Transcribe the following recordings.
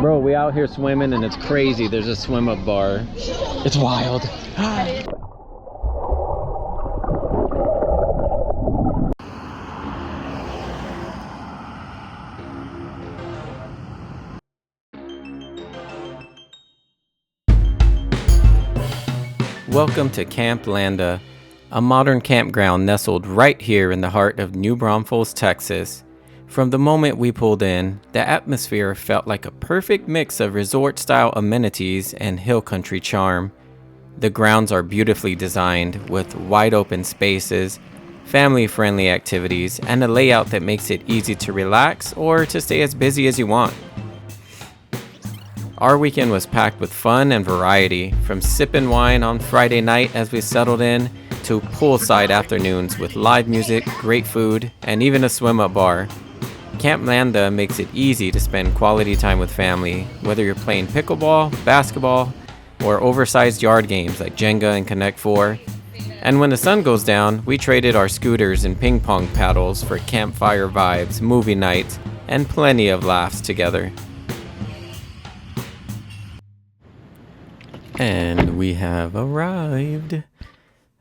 Bro, we out here swimming and it's crazy. There's a swim up bar. It's wild. Welcome to Camp Landa, a modern campground nestled right here in the heart of New Braunfels, Texas. From the moment we pulled in, the atmosphere felt like a perfect mix of resort-style amenities and hill country charm. The grounds are beautifully designed with wide-open spaces, family-friendly activities, and a layout that makes it easy to relax or to stay as busy as you want. Our weekend was packed with fun and variety, from sipping wine on Friday night as we settled in, to poolside afternoons with live music, great food, and even a swim-up bar. Camp Landa makes it easy to spend quality time with family, whether you're playing pickleball, basketball, or oversized yard games like Jenga and Connect 4. And when the sun goes down, we traded our scooters and ping pong paddles for campfire vibes, movie nights, and plenty of laughs together. And we have arrived.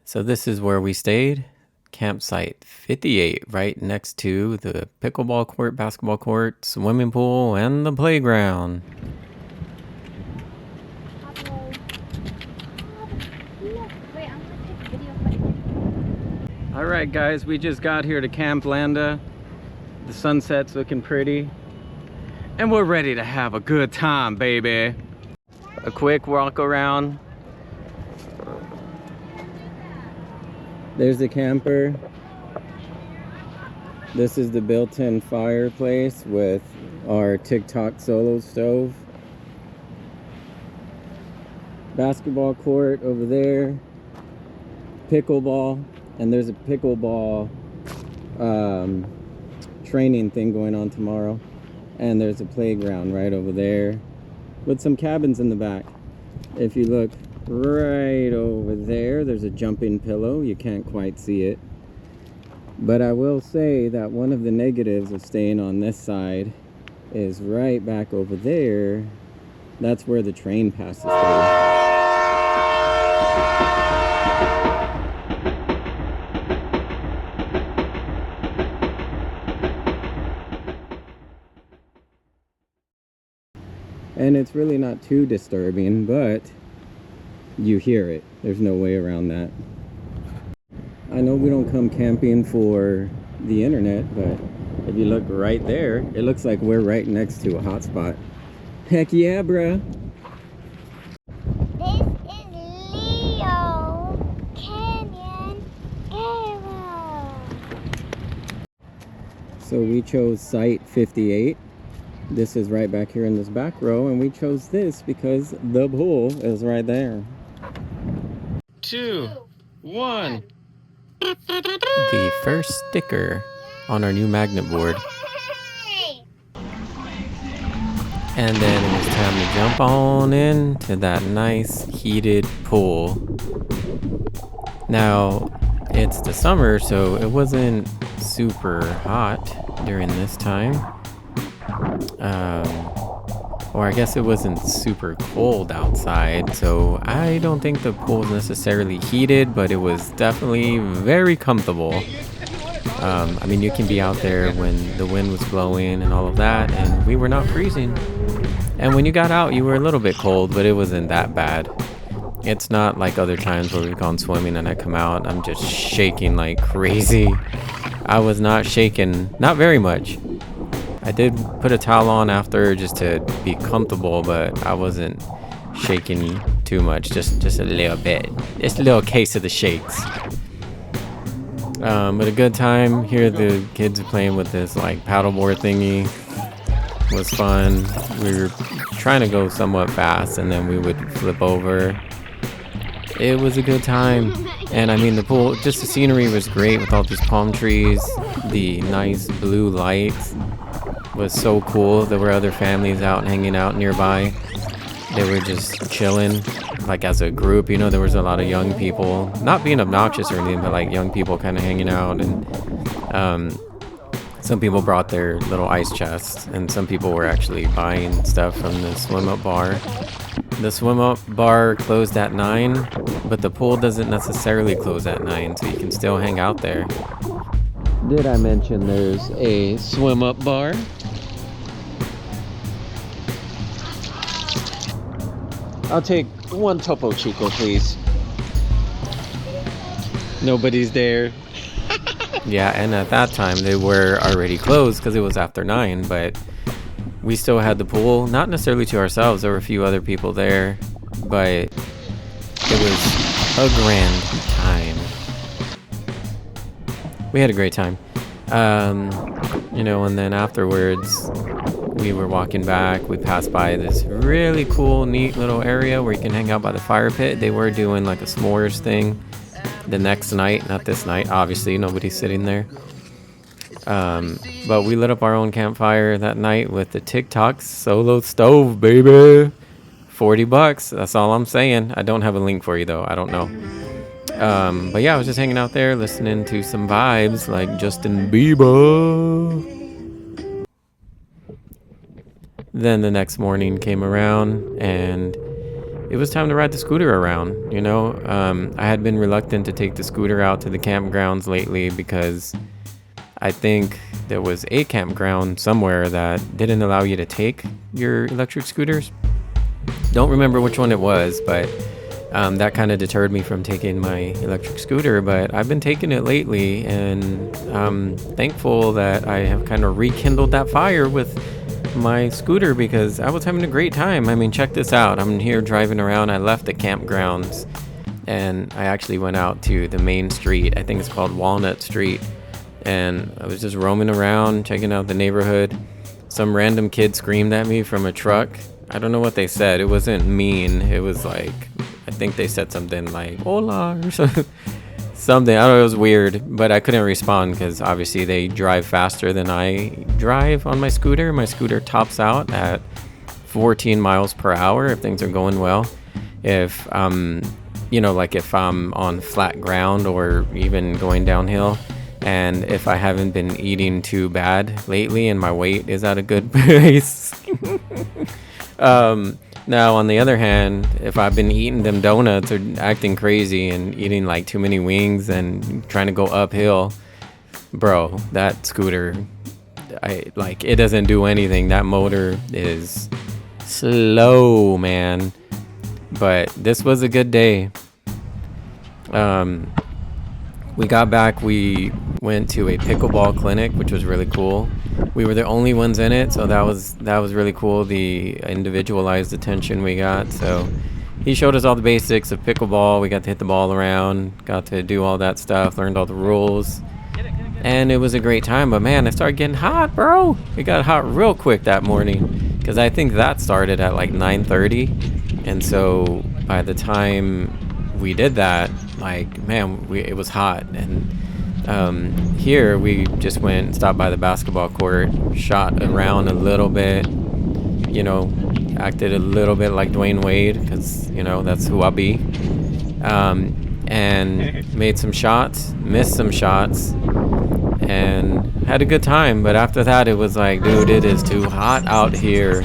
So this is where we stayed. Campsite 58, right next to the pickleball court, basketball court, swimming pool, and the playground. All right, guys, we just got here to Camp Landa. The sunset's looking pretty. And we're ready to have a good time, baby. A quick walk around. There's the camper. This is the built-in fireplace with our TikTok solo stove. Basketball court over there. Pickleball. And there's a pickleball training thing going on tomorrow. And there's a playground right over there with some cabins in the back. If you look right over there, there's a jumping pillow. You can't quite see it. But I will say that one of the negatives of staying on this side is right back over there. That's where the train passes through. And it's really not too disturbing, but you hear it. There's no way around that. I know we don't come camping for the internet, but if you look right there, it looks like we're right next to a hotspot. Heck yeah, bruh. This is Leo Canyon Arrow. So we chose site 58. This is right back here in this back row, and we chose this because the pool is right there. 2, 1. The first sticker on our new magnet board. And then it was time to jump on into that nice heated pool. Now, it's the summer, so it wasn't super hot during this time. Or I guess it wasn't super cold outside, so I don't think the pool was necessarily heated, but it was definitely very comfortable. I mean, you can be out there when the wind was blowing and all of that, and we were not freezing. And when you got out, you were a little bit cold, but it wasn't that bad. It's not like other times where we've gone swimming and I come out, I'm just shaking like crazy. I was not shaking, not very much. I did put a towel on after just to be comfortable, but I wasn't shaking too much, just a little bit. Just a little case of the shakes. But a good time. Here the kids are playing with this like paddleboard thingy. It was fun. We were trying to go somewhat fast and then we would flip over. It was a good time. And I mean the pool, just the scenery was great with all these palm trees. The nice blue lights was so cool. There were other families out hanging out nearby. They were just chilling, like as a group. You know, there was a lot of young people, not being obnoxious or anything, but like young people kind of hanging out. And Some people brought their little ice chests, and some people were actually buying stuff from the swim up bar. The swim up bar closed at 9, but the pool doesn't necessarily close at 9, so you can still hang out there. Did I mention there's a swim up bar? I'll take one Topo Chico, please. Nobody's there. Yeah, and at that time they were already closed because it was after 9, but we still had the pool, not necessarily to ourselves. There were a few other people there, but it was a grand time. We had a great time. And then afterwards, we were walking back. We passed by this really cool, neat little area where you can hang out by the fire pit. They were doing like a s'mores thing the next night, not this night. Obviously, nobody's sitting there. But we lit up our own campfire that night with the TikTok solo stove, baby. $40. That's all I'm saying. I don't have a link for you though. I don't know. But yeah, I was just hanging out there listening to some vibes like Justin Bieber. Then the next morning came around and it was time to ride the scooter around. I had been reluctant to take the scooter out to the campgrounds lately because I think there was a campground somewhere that didn't allow you to take your electric scooters. Don't remember which one it was, but that kind of deterred me from taking my electric scooter. But I've been taking it lately, and I'm thankful that I have kind of rekindled that fire with my scooter because I was having a great time. I mean, check this out. I'm here driving around. I left the campgrounds, and I actually went out to the main street. I think it's called Walnut Street. And I was just roaming around, checking out the neighborhood. Some random kid screamed at me from a truck. I don't know what they said. It wasn't mean. It was like, I think they said something like, hola, or something. I don't know, it was weird. But I couldn't respond because obviously they drive faster than I drive on my scooter. My scooter tops out at 14 miles per hour if things are going well. If, if I'm on flat ground or even going downhill. And if I haven't been eating too bad lately and my weight is at a good pace. Now, on the other hand, if I've been eating them donuts or acting crazy and eating like too many wings and trying to go uphill, bro, that scooter, it doesn't do anything. That motor is slow, man. But this was a good day. We got back, we went to a pickleball clinic, which was really cool. We were the only ones in it, so that was really cool, the individualized attention we got. So he showed us all the basics of pickleball. We got to hit the ball around, got to do all that stuff, learned all the rules. And it was a great time, but man, it started getting hot, bro. It got hot real quick that morning, because I think that started at like 9:30. And so by the time we did that, it was hot. And here we just went and stopped by the basketball court, shot around a little bit, acted a little bit like Dwayne Wade because that's who I be, and made some shots, missed some shots, and had a good time. But after that, it was like, dude, it is too hot out here.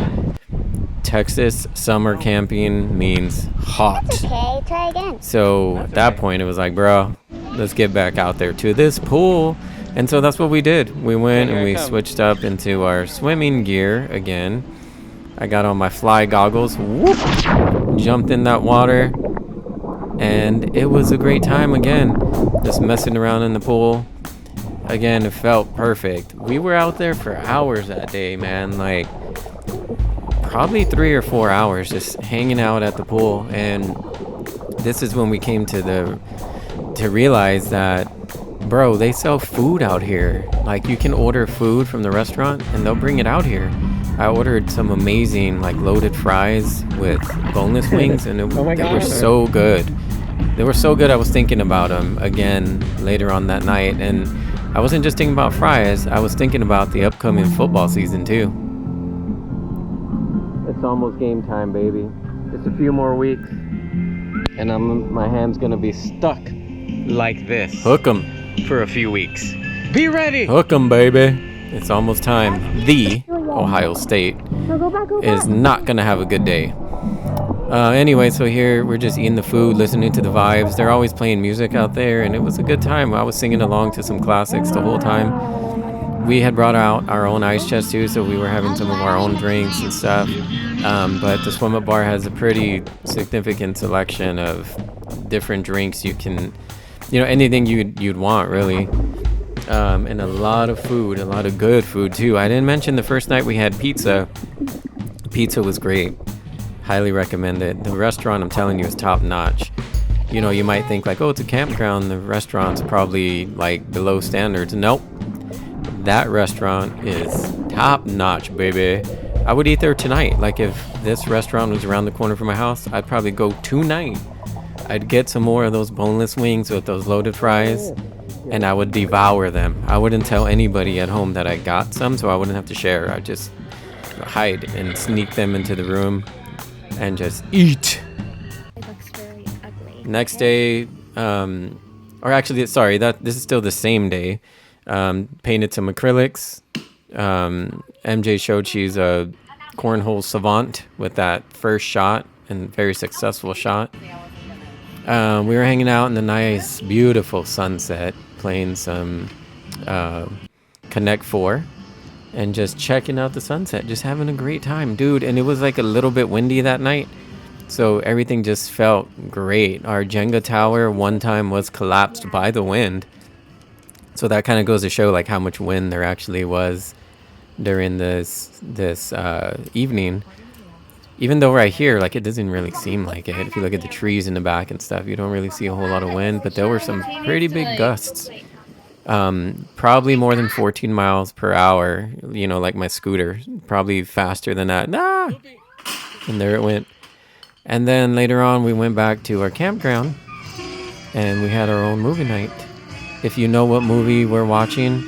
Texas summer camping means hot. That's okay, try again. So at that point, it was like, bro, let's get back out there to this pool. And so that's what we did. We went and we switched up into our swimming gear again. I got on my fly goggles, whoop, jumped in that water, and it was a great time again. Just messing around in the pool. Again, it felt perfect. We were out there for hours that day, man. Probably 3 or 4 hours just hanging out at the pool. And this is when we came to realize that, bro, they sell food out here. You can order food from the restaurant and they'll bring it out here. I ordered some amazing loaded fries with boneless wings, and they were so good. They were so good. I was thinking about them again later on that night, and I wasn't just thinking about fries. I was thinking about the upcoming football season too. It's almost game time, baby. Just a few more weeks, and my hand's gonna be stuck like this. Hook 'em for a few weeks. Be ready. Hook 'em, baby. It's almost time. The Ohio State is not gonna have a good day. Anyway, so here we're just eating the food, listening to the vibes. They're always playing music out there, and it was a good time. I was singing along to some classics the whole time. We had brought out our own ice chest too, so we were having some of our own drinks and stuff. But the swim up bar has a pretty significant selection of different drinks. You can, anything you'd want really. And a lot of food, a lot of good food too. I didn't mention the first night we had pizza. Pizza was great. Highly recommend it. The restaurant, I'm telling you, is top notch. You might think like, oh, it's a campground. The restaurant's probably like below standards. Nope. That restaurant is top notch, baby. I would eat there tonight. Like if this restaurant was around the corner from my house, I'd probably go tonight. I'd get some more of those boneless wings with those loaded fries, and I would devour them. I wouldn't tell anybody at home that I got some, so I wouldn't have to share. I'd just hide and sneak them into the room and just eat. It looks very ugly. Next day, or actually, sorry, this is still the same day. Painted some acrylics. MJ showed she's a cornhole savant with that first shot and very successful shot. We were hanging out in the nice, beautiful sunset, playing some Connect 4 and just checking out the sunset, just having a great time, dude. And it was like a little bit windy that night, so everything just felt great. Our Jenga tower one time was collapsed by the wind, so that kind of goes to show like how much wind there actually was during this evening. Even though right here, like, it doesn't really seem like it. If you look at the trees in the back and stuff, you don't really see a whole lot of wind, but there were some pretty big gusts. Probably more than 14 miles per hour, like my scooter, probably faster than that. And there it went. And then later on, we went back to our campground and we had our own movie night. If you know what movie we're watching,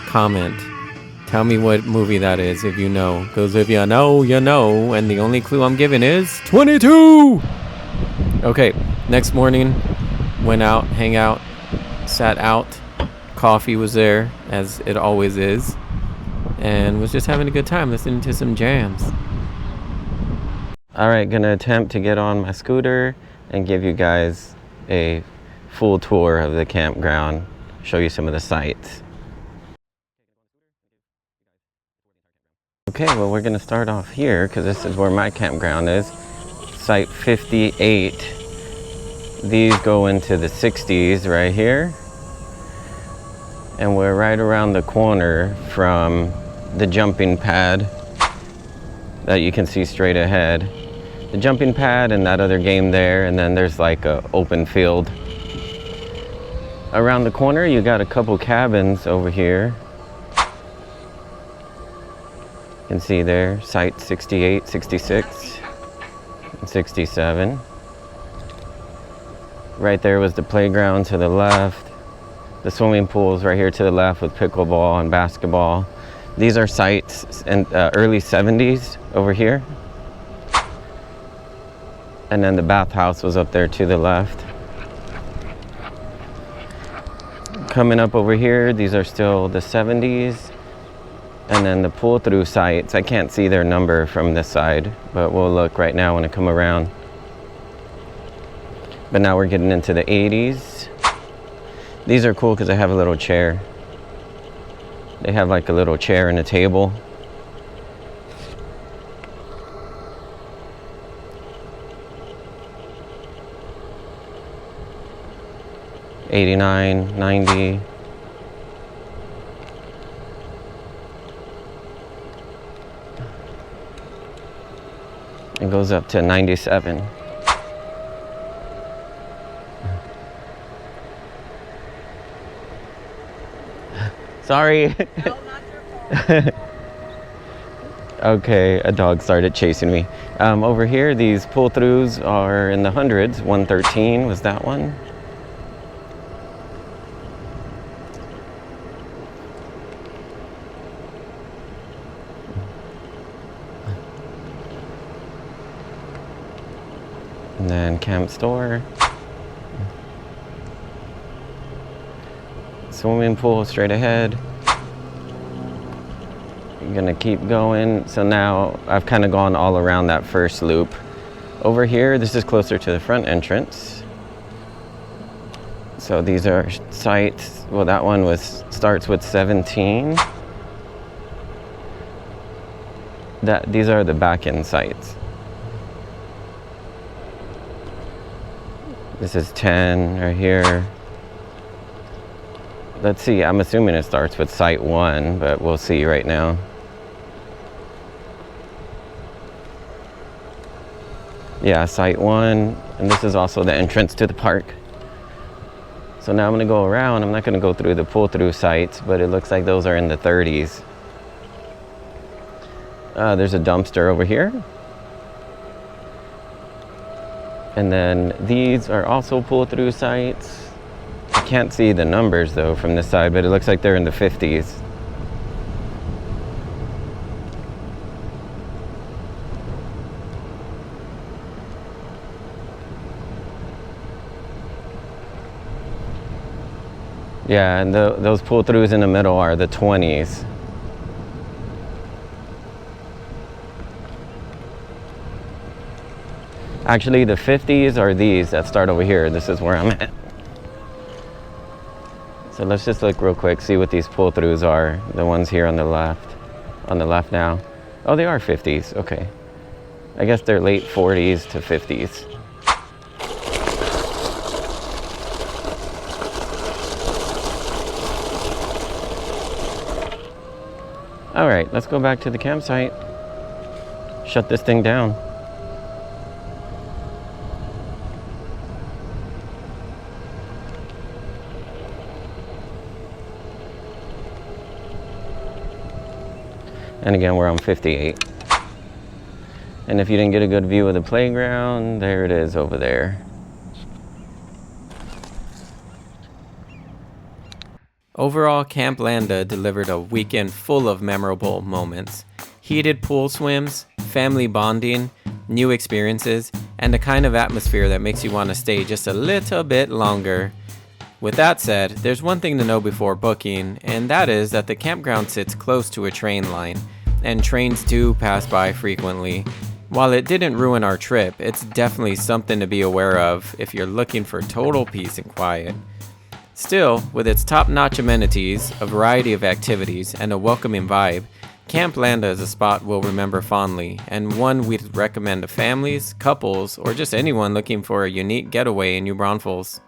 comment. Tell me what movie that is if you know. Because if you know, you know. And the only clue I'm giving is 22! Okay, next morning, went out, hang out, sat out. Coffee was there, as it always is. And was just having a good time listening to some jams. Alright, gonna attempt to get on my scooter and give you guys a full tour of the campground. Show you some of the sights. Okay, well, we're going to start off here because this is where my campground is. Site 58. These go into the 60s right here. And we're right around the corner from the jumping pad that you can see straight ahead. The jumping pad and that other game there, and then there's like a open field. Around the corner, you got a couple cabins over here. You can see there, site 68, 66, and 67. Right there was the playground to the left. The swimming pool's right here to the left with pickleball and basketball. These are sites in early 70s over here. And then the bathhouse was up there to the left. Coming up over here, these are still the 70s. And then the pull-through sites, I can't see their number from this side, but we'll look right now when I come around. But now we're getting into the 80s. These are cool because they have a little chair. They have like a little chair and a table. '89, '90. It goes up to 97. Sorry. No, not your fault. Okay, a dog started chasing me. Over here, these pull-throughs are in the hundreds. 113 was that one. And then camp store. Swimming pool straight ahead. I'm gonna keep going. So now I've kind of gone all around that first loop. Over here, this is closer to the front entrance. So these are sites. Well, that one starts with 17. These are the back end sites. This is 10 right here. Let's see, I'm assuming it starts with site 1, but we'll see right now. Yeah, site 1, and this is also the entrance to the park. So now I'm gonna go around. I'm not gonna go through the pull-through sites, but it looks like those are in the 30s. There's a dumpster over here. And then these are also pull-through sites. I can't see the numbers though from this side, but it looks like they're in the 50s. Yeah, and those pull-throughs in the middle are the 20s. Actually, the 50s are these that start over here. This is where I'm at. So let's just look real quick, see what these pull-throughs are. The ones here on the left. On the left now. Oh, they are 50s. Okay. I guess they're late 40s to 50s. All right, let's go back to the campsite. Shut this thing down. And again, we're on 58. And if you didn't get a good view of the playground, there it is over there. Overall, Camp Landa delivered a weekend full of memorable moments. Heated pool swims, family bonding, new experiences, and the kind of atmosphere that makes you want to stay just a little bit longer. With that said, there's one thing to know before booking, and that is that the campground sits close to a train line, and trains do pass by frequently. While it didn't ruin our trip, it's definitely something to be aware of if you're looking for total peace and quiet. Still, with its top-notch amenities, a variety of activities, and a welcoming vibe, Camp Landa is a spot we'll remember fondly, and one we'd recommend to families, couples, or just anyone looking for a unique getaway in New Braunfels.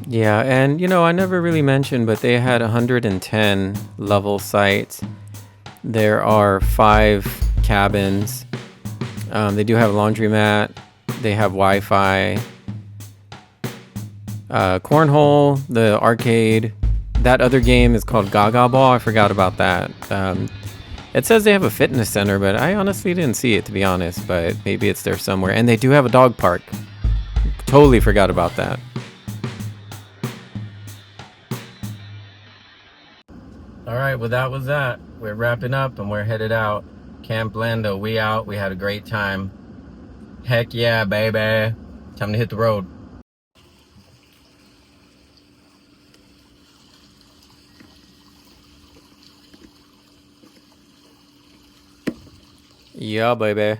Yeah, and I never really mentioned, but they had 110 level sites. There are 5 cabins. They do have a laundromat. They have Wi-Fi. Cornhole, the arcade. That other game is called Gaga Ball. I forgot about that. It says they have a fitness center, but I honestly didn't see it, to be honest. But maybe it's there somewhere. And they do have a dog park. Totally forgot about that. All right, well, that was that. We're wrapping up and we're headed out. Camp Landa, we out. We had a great time. Heck yeah, baby. Time to hit the road. Yeah, baby.